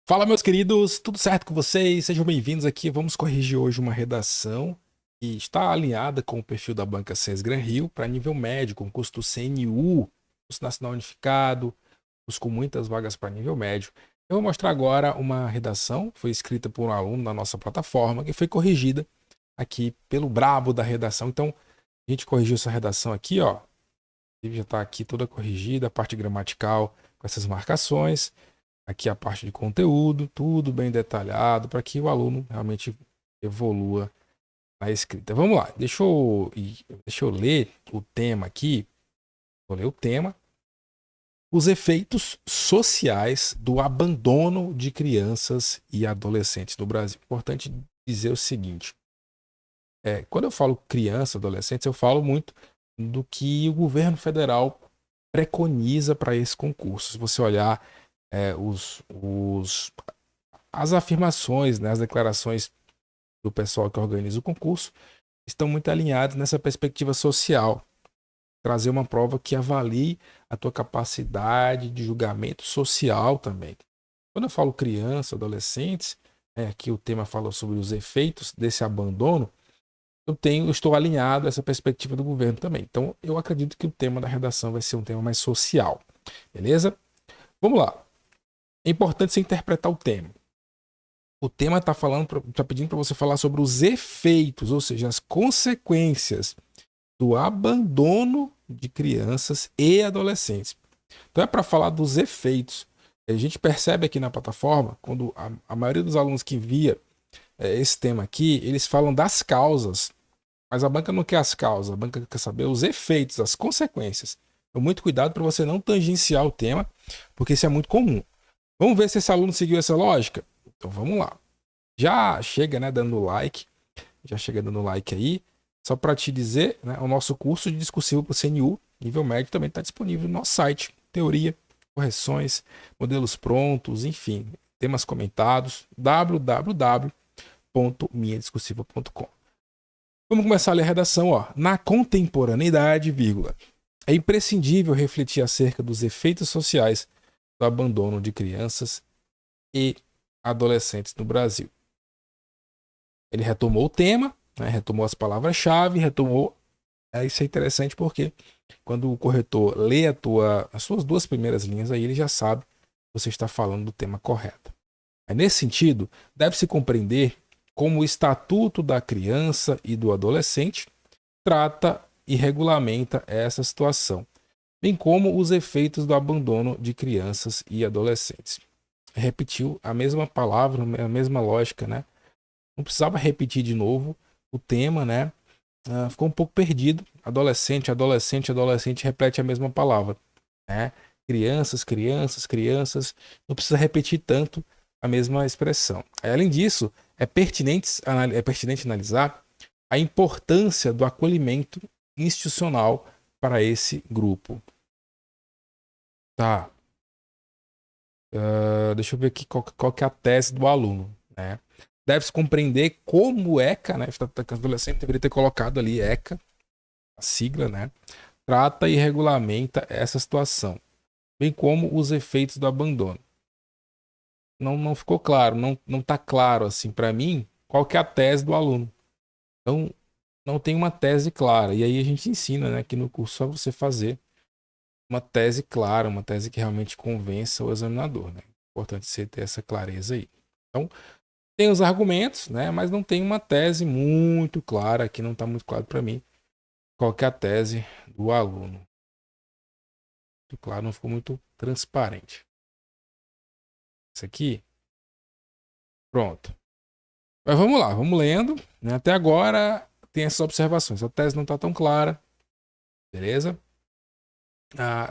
Fala, meus queridos, tudo certo com vocês? Sejam bem-vindos aqui. Vamos corrigir hoje uma redação que está alinhada com o perfil da Banca Cés Gran Rio para nível médio, com custo CNU, custo nacional unificado, custo com muitas vagas para nível médio. Eu vou mostrar agora uma redação, foi escrita por um aluno da nossa plataforma, que foi corrigida aqui pelo brabo da redação. Então, a gente corrigiu essa redação aqui, ó. Já está aqui toda corrigida, a parte gramatical com essas marcações. Aqui a parte de conteúdo, tudo bem detalhado para que o aluno realmente evolua na escrita. Vamos lá, deixa eu ler o tema aqui. Vou ler o tema. Os efeitos sociais do abandono de crianças e adolescentes no Brasil. Importante dizer o seguinte: quando eu falo criança, adolescentes, eu falo muito do que o governo federal preconiza para esse concurso. Se você olhar é, os, os, as afirmações, né, as declarações do pessoal que organiza o concurso estão muito alinhadas nessa perspectiva social. Trazer uma prova que avalie a tua capacidade de julgamento social também. Quando eu falo criança, adolescentes, aqui o tema fala sobre os efeitos desse abandono, eu estou alinhado a essa perspectiva do governo também. Então, eu acredito que o tema da redação vai ser um tema mais social. Beleza? Vamos lá. É importante você interpretar o tema. O tema está pedindo para você falar sobre os efeitos, ou seja, as consequências do abandono de crianças e adolescentes. Então é para falar dos efeitos. A gente percebe aqui na plataforma, quando a maioria dos alunos que envia esse tema aqui, eles falam das causas, mas a banca não quer as causas, a banca quer saber os efeitos, as consequências. Então, muito cuidado para você não tangenciar o tema, porque isso é muito comum. Vamos ver se esse aluno seguiu essa lógica? Então vamos lá. Já chega, né, dando like, já chega dando like aí. Só para te dizer, né, o nosso curso de discursivo para o CNU, nível médio, também está disponível no nosso site. Teoria, correções, modelos prontos, enfim, temas comentados, www.minhadiscursiva.com. Vamos começar a ler a redação, ó. Na contemporaneidade, vírgula, é imprescindível refletir acerca dos efeitos sociais do abandono de crianças e adolescentes no Brasil. Ele retomou o tema, né, retomou as palavras-chave, retomou. Isso é interessante porque quando o corretor lê as suas duas primeiras linhas, aí ele já sabe que você está falando do tema correto. Nesse sentido, deve-se compreender como o Estatuto da Criança e do Adolescente trata e regulamenta essa situação, bem como os efeitos do abandono de crianças e adolescentes. Repetiu a mesma palavra, a mesma lógica, né? Não precisava repetir de novo o tema, né? Ficou um pouco perdido. Adolescente, adolescente, adolescente repete a mesma palavra, né? Crianças, crianças, crianças. Não precisa repetir tanto a mesma expressão. Além disso, é pertinente analisar a importância do acolhimento institucional para esse grupo. Tá. Deixa eu ver aqui qual que é a tese do aluno, né? Deve-se compreender como o ECA, né? O adolescente deveria ter colocado ali ECA, a sigla, né? Trata e regulamenta essa situação, bem como os efeitos do abandono. Não ficou claro, não está claro assim para mim qual que é a tese do aluno. Então, não tem uma tese clara. E aí a gente ensina, né, aqui no curso só você fazer uma tese clara, uma tese que realmente convença o examinador, né? Importante você ter essa clareza aí. Então, tem os argumentos, né, mas não tem uma tese muito clara, aqui não está muito claro para mim qual que é a tese do aluno. Muito claro, não ficou muito transparente. Isso aqui, pronto. Mas vamos lá, vamos lendo, né? Até agora tem essas observações. A tese não está tão clara, beleza?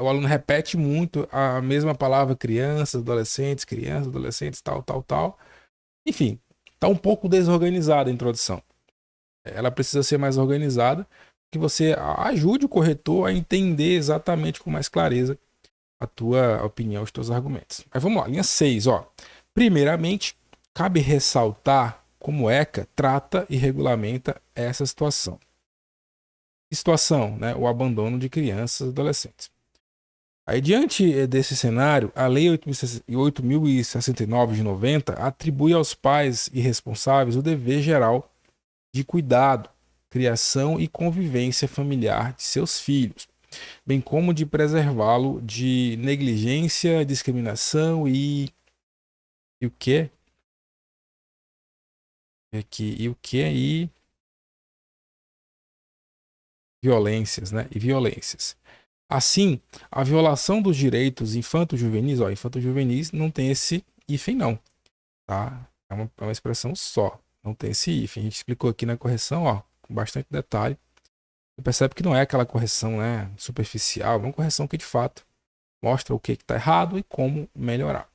O aluno repete muito a mesma palavra crianças, adolescentes, tal, tal, tal. Enfim, está um pouco desorganizada a introdução. Ela precisa ser mais organizada, que você ajude o corretor a entender exatamente com mais clareza a tua opinião, os teus argumentos. Mas vamos lá, linha 6, ó. Primeiramente, cabe ressaltar como ECA trata e regulamenta essa situação. Que situação, né? O abandono de crianças e adolescentes. Aí, diante desse cenário, a Lei 8.069 de 90 atribui aos pais e responsáveis o dever geral de cuidado, criação e convivência familiar de seus filhos, bem como de preservá-lo de negligência, discriminação e o que? E o que aí? Violências, né? E violências. Assim, a violação dos direitos infanto-juvenis, ó, infanto-juvenis não tem esse hífen não, tá? É uma expressão só, não tem esse hífen. A gente explicou aqui na correção, ó, com bastante detalhe. Você percebe que não é aquela correção, né, superficial, é uma correção que de fato mostra o que está errado e como melhorar.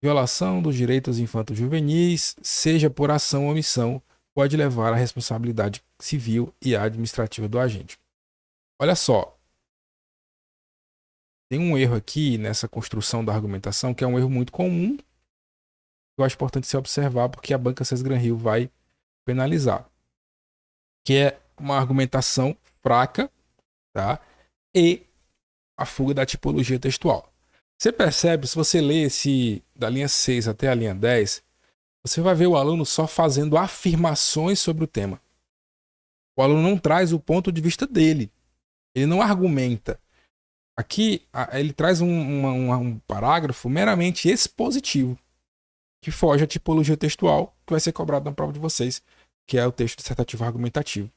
Violação dos direitos infanto-juvenis, seja por ação ou omissão, pode levar à responsabilidade civil e administrativa do agente. Olha só, tem um erro aqui nessa construção da argumentação que é um erro muito comum. Eu acho importante você observar porque a banca Sesgran-Hill vai penalizar, que é uma argumentação fraca, tá? E a fuga da tipologia textual. Você percebe, se você ler esse da linha 6 até a linha 10, você vai ver o aluno só fazendo afirmações sobre o tema. O aluno não traz o ponto de vista dele. Ele não argumenta. Aqui, ele traz um parágrafo meramente expositivo, que foge à tipologia textual, que vai ser cobrado na prova de vocês, que é o texto dissertativo argumentativo.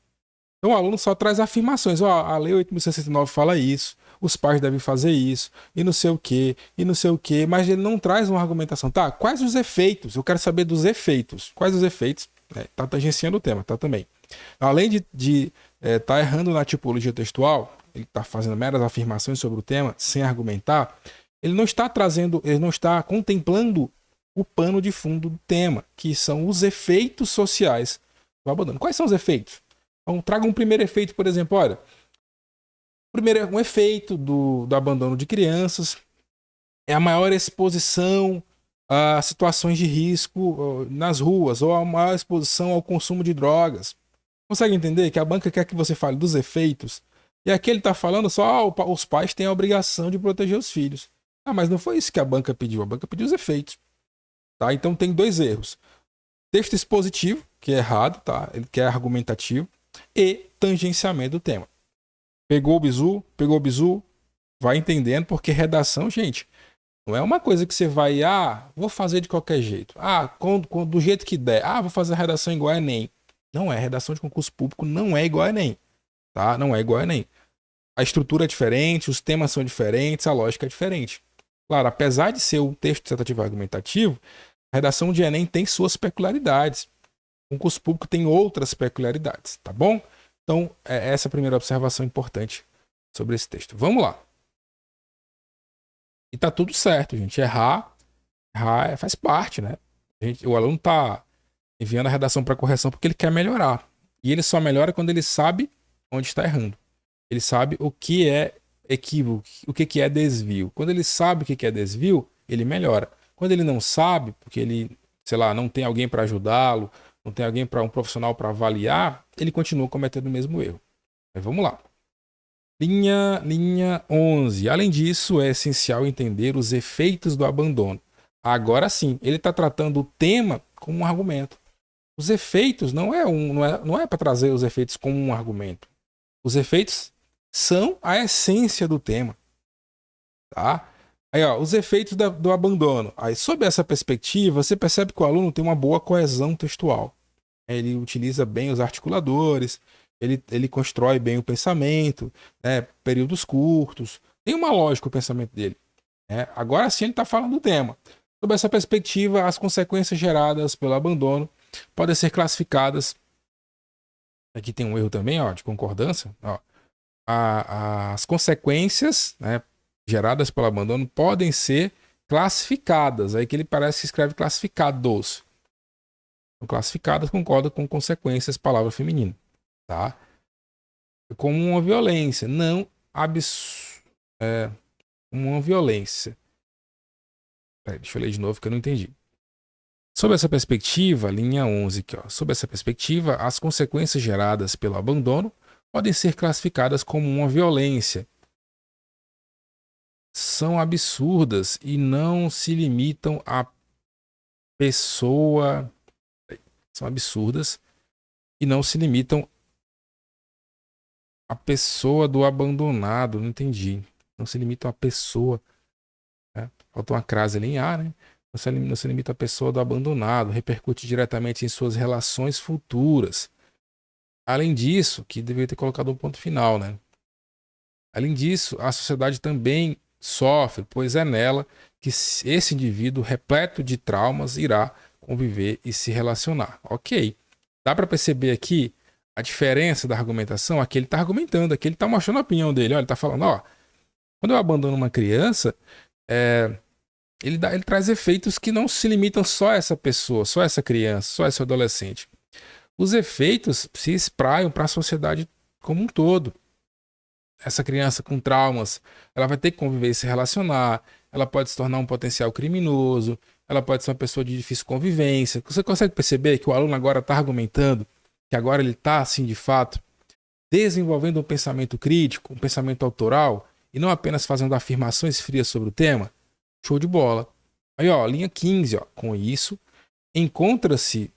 Então o aluno só traz afirmações. Ó, a Lei 8.069 fala isso, os pais devem fazer isso, e não sei o quê, e não sei o quê, mas ele não traz uma argumentação. Tá, quais os efeitos? Eu quero saber dos efeitos. Quais os efeitos? Tá tangenciando o tema, tá também. Além de tá errando na tipologia textual, ele está fazendo meras afirmações sobre o tema, sem argumentar, ele não está trazendo, ele não está contemplando o pano de fundo do tema, que são os efeitos sociais do abandono. Quais são os efeitos? Então, traga um primeiro efeito, por exemplo, olha, um efeito do abandono de crianças é a maior exposição a situações de risco nas ruas, ou a maior exposição ao consumo de drogas. Consegue entender que a banca quer que você fale dos efeitos? E aqui ele está falando só os pais têm a obrigação de proteger os filhos. Ah, mas não foi isso que a banca pediu. A banca pediu os efeitos. Tá? Então tem dois erros. Texto expositivo, que é errado, tá? Ele quer argumentativo. E tangenciamento do tema. Pegou o bizu, vai entendendo, porque redação, gente, não é uma coisa que você vai, vou fazer de qualquer jeito. Do jeito que der. Vou fazer a redação igual a Enem. Não é, redação de concurso público não é igual a Enem, tá? Não é igual a Enem. A estrutura é diferente, os temas são diferentes, a lógica é diferente. Claro, apesar de ser um texto dissertativo argumentativo, a redação de Enem tem suas peculiaridades. O concurso público tem outras peculiaridades, tá bom? Então, essa é a primeira observação importante sobre esse texto. Vamos lá. E tá tudo certo, gente. Errar faz parte, né? O aluno tá enviando a redação para correção porque ele quer melhorar. E ele só melhora quando ele sabe onde está errando. Ele sabe o que é equívoco, o que é desvio. Quando ele sabe o que é desvio, ele melhora. Quando ele não sabe, porque ele, sei lá, não tem alguém para ajudá-lo, não tem alguém para um profissional para avaliar, ele continua cometendo o mesmo erro. Mas vamos lá. Linha 11. Além disso, é essencial entender os efeitos do abandono. Agora sim, ele está tratando o tema como um argumento. Os efeitos não é para trazer os efeitos como um argumento. Os efeitos são a essência do tema, tá? Aí, ó, os efeitos do abandono. Aí, sob essa perspectiva, você percebe que o aluno tem uma boa coesão textual. Ele utiliza bem os articuladores, ele constrói bem o pensamento, né? Períodos curtos. Tem uma lógica o pensamento dele. Né? Agora sim ele está falando do tema. Sob essa perspectiva, as consequências geradas pelo abandono podem ser classificadas. Aqui tem um erro também, ó, de concordância. Ó. As consequências, né, geradas pelo abandono podem ser classificadas. Aí que ele parece que escreve classificados. Então, classificadas concorda com consequências, palavra feminina. Tá? Como uma violência. Não uma violência. Deixa eu ler de novo que eu não entendi. Sob essa perspectiva, linha 11 aqui, ó. Sob essa perspectiva, as consequências geradas pelo abandono podem ser classificadas como uma violência. são absurdas e não se limitam à pessoa. São absurdas e não se limitam à pessoa do abandonado. Não entendi. Não se limitam à pessoa. Né? Falta uma crase ali em A, né? Não se limita à pessoa do abandonado. Repercute diretamente em suas relações futuras. Além disso, que deveria ter colocado um ponto final, né? Além disso, a sociedade também sofre, pois é nela que esse indivíduo, repleto de traumas, irá conviver e se relacionar. Ok. Dá para perceber aqui a diferença da argumentação? Aqui ele está argumentando, aqui ele está mostrando a opinião dele. Olha, ele está falando, ó, quando eu abandono uma criança, ele traz efeitos que não se limitam só a essa pessoa, só a essa criança, só a esse adolescente. Os efeitos se espraiam para a sociedade como um todo. Essa criança com traumas, ela vai ter que conviver e se relacionar, ela pode se tornar um potencial criminoso, ela pode ser uma pessoa de difícil convivência. Você consegue perceber que o aluno agora está argumentando, que agora ele está, assim, de fato, desenvolvendo um pensamento crítico, um pensamento autoral, e não apenas fazendo afirmações frias sobre o tema? Show de bola. Aí, ó, linha 15, ó, com isso, encontram-se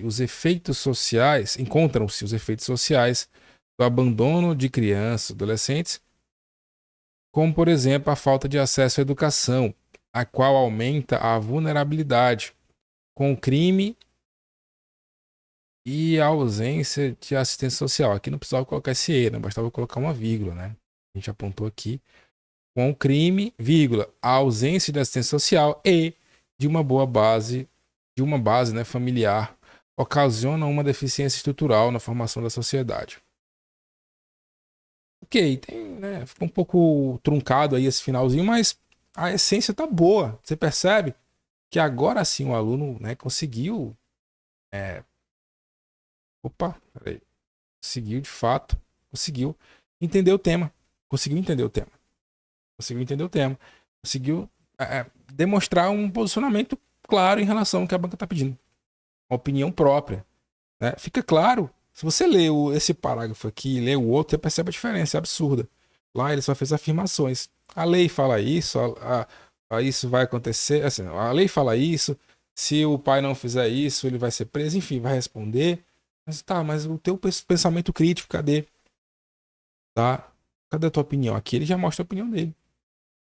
os efeitos sociais do abandono de crianças e adolescentes, como, por exemplo, a falta de acesso à educação, a qual aumenta a vulnerabilidade, com o crime e a ausência de assistência social. Aqui não precisava colocar esse E, né? Bastava colocar uma vírgula, né? A gente apontou aqui. Com o crime, vírgula, a ausência de assistência social e de uma boa base, né, familiar, ocasiona uma deficiência estrutural na formação da sociedade. Ok, né, ficou um pouco truncado aí esse finalzinho, mas a essência tá boa. Você percebe que agora sim o aluno, né, conseguiu. Peraí. Conseguiu de fato. Conseguiu entender o tema. Conseguiu entender o tema. Conseguiu demonstrar um posicionamento claro em relação ao que a banca está pedindo. Uma opinião própria. Né? Fica claro. Se você lê esse parágrafo aqui e lê o outro, você percebe a diferença, é absurda. Lá ele só fez afirmações. A lei fala isso, isso vai acontecer. Assim, a lei fala isso, se o pai não fizer isso, ele vai ser preso, enfim, vai responder. Mas tá, mas o teu pensamento crítico, cadê? Tá? Cadê a tua opinião? Aqui ele já mostra a opinião dele.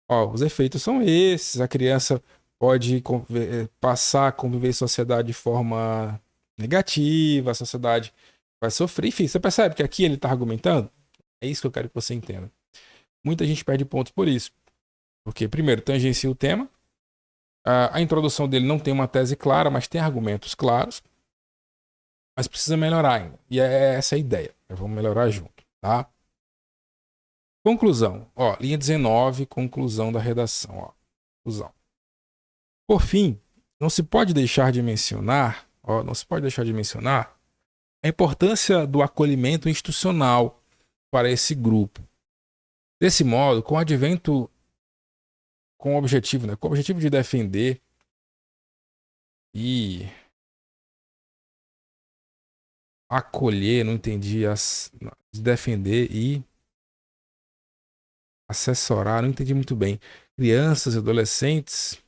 Ó, os efeitos são esses, a criança pode passar a conviver em sociedade de forma negativa, a sociedade vai sofrer. Enfim, você percebe que aqui ele está argumentando? É isso que eu quero que você entenda. Muita gente perde pontos por isso. Porque, primeiro, tangencia o tema. A introdução dele não tem uma tese clara, mas tem argumentos claros. Mas precisa melhorar ainda. E é essa a ideia. Vamos melhorar junto, tá? Conclusão. Ó, linha 19, conclusão da redação. Ó, conclusão. Por fim, não se pode deixar de mencionar a importância do acolhimento institucional para esse grupo. Desse modo, com o objetivo de defender e acolher, não entendi, de defender e assessorar, não entendi muito bem, crianças e adolescentes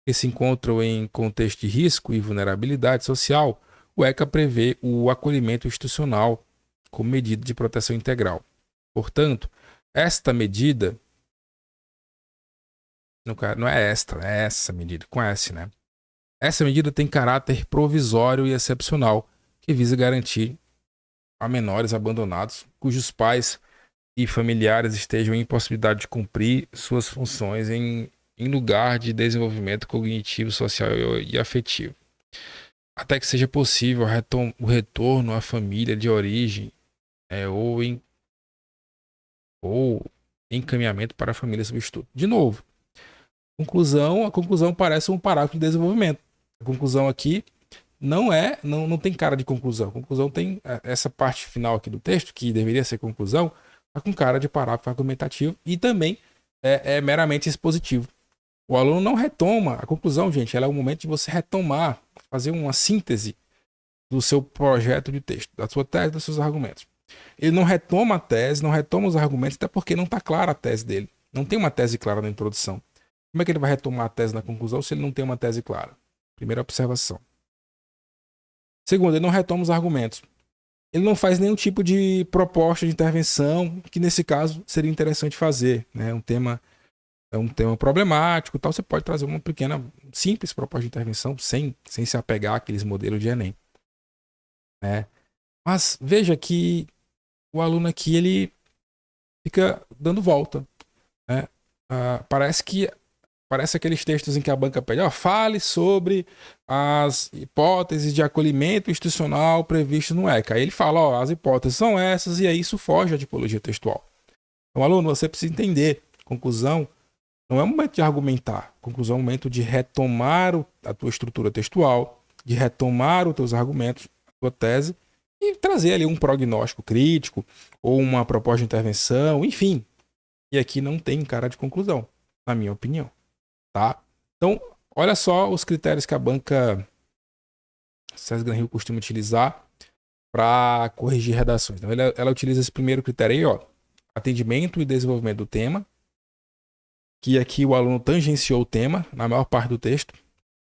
que se encontram em contexto de risco e vulnerabilidade social, o ECA prevê o acolhimento institucional como medida de proteção integral. Portanto, esta medida, não é essa medida, com S, né? Essa medida tem caráter provisório e excepcional, que visa garantir a menores abandonados cujos pais e familiares estejam em impossibilidade de cumprir suas funções em lugar de desenvolvimento cognitivo, social e afetivo, até que seja possível o retorno à família de origem ou encaminhamento para a família substituta. De novo, a conclusão parece um parágrafo de desenvolvimento. A conclusão aqui não tem cara de conclusão. A conclusão tem essa parte final aqui do texto, que deveria ser conclusão, tá com cara de parágrafo argumentativo e também é meramente expositivo. O aluno não retoma. A conclusão, gente, ela é o momento de você retomar, fazer uma síntese do seu projeto de texto, da sua tese, dos seus argumentos. Ele não retoma a tese, não retoma os argumentos, até porque não está clara a tese dele. Não tem uma tese clara na introdução. Como é que ele vai retomar a tese na conclusão se ele não tem uma tese clara? Primeira observação. Segundo, ele não retoma os argumentos. Ele não faz nenhum tipo de proposta de intervenção, que nesse caso seria interessante fazer. Né? É um tema problemático, tal. Você pode trazer uma pequena, simples proposta de intervenção sem se apegar àqueles modelos de Enem. Né? Mas veja que o aluno aqui ele fica dando volta. Né? Parece aqueles textos em que a banca pede, fale sobre as hipóteses de acolhimento institucional previstas no ECA. Aí ele fala, as hipóteses são essas, e aí isso foge à tipologia textual. Então, aluno, você precisa entender, conclusão não é um momento de argumentar, conclusão é um momento de retomar a tua estrutura textual, de retomar os teus argumentos, a tua tese, e trazer ali um prognóstico crítico, ou uma proposta de intervenção, enfim. E aqui não tem cara de conclusão, na minha opinião. Tá? Então, olha só os critérios que a banca SES Gran Rio costuma utilizar para corrigir redações. Então, ela utiliza esse primeiro critério aí, atendimento e desenvolvimento do tema, que aqui o aluno tangenciou o tema na maior parte do texto.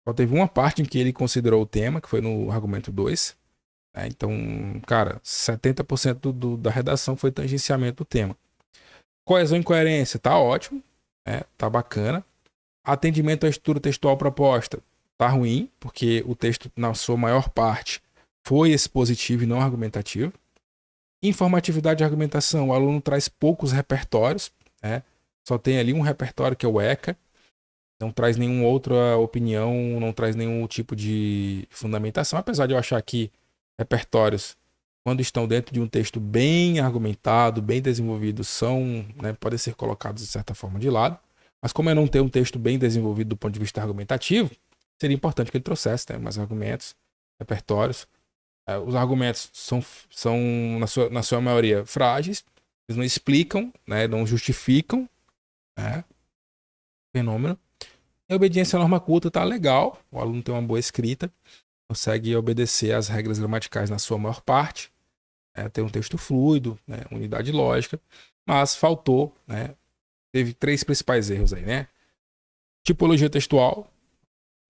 Só teve uma parte em que ele considerou o tema, que foi no argumento 2. Né? Então, cara, 70% da redação foi tangenciamento do tema. Coesão e coerência, tá ótimo, né? Tá bacana. Atendimento à estrutura textual proposta tá ruim, porque o texto, na sua maior parte, foi expositivo e não argumentativo. Informatividade e argumentação, o aluno traz poucos repertórios, né? Só tem ali um repertório que é o ECA, não traz nenhuma outra opinião, não traz nenhum tipo de fundamentação, apesar de eu achar que repertórios, quando estão dentro de um texto bem argumentado, bem desenvolvido, né, podem ser colocados de certa forma de lado. Mas como eu não tenho um texto bem desenvolvido do ponto de vista argumentativo, seria importante que ele trouxesse, né, mais argumentos, repertórios. Os argumentos são na sua maioria, frágeis. Eles não explicam, né, não justificam, né, o fenômeno. E a obediência à norma culta está legal. O aluno tem uma boa escrita, consegue obedecer às regras gramaticais na sua maior parte. Tem um texto fluido, né, unidade lógica. Mas faltou, né, teve 3 principais erros aí, né? Tipologia textual. O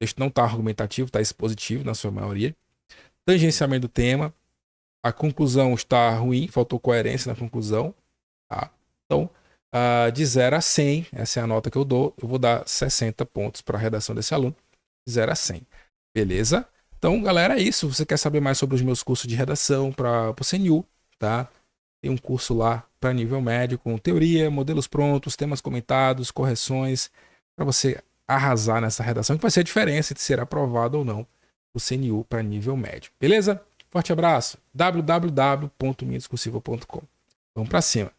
texto não está argumentativo, está expositivo na sua maioria. Tangenciamento do tema. A conclusão está ruim, faltou coerência na conclusão. Tá? Então, de 0 a 100, essa é a nota que eu dou. Eu vou dar 60 pontos para a redação desse aluno. De 0 a 100. Beleza? Então, galera, é isso. Você quer saber mais sobre os meus cursos de redação para o CNU, tá? Tem um curso lá para nível médio com teoria, modelos prontos, temas comentados, correções, para você arrasar nessa redação, que vai ser a diferença de ser aprovado ou não o CNU para nível médio. Beleza? Forte abraço. www.minhadiscursiva.com. Vamos para cima.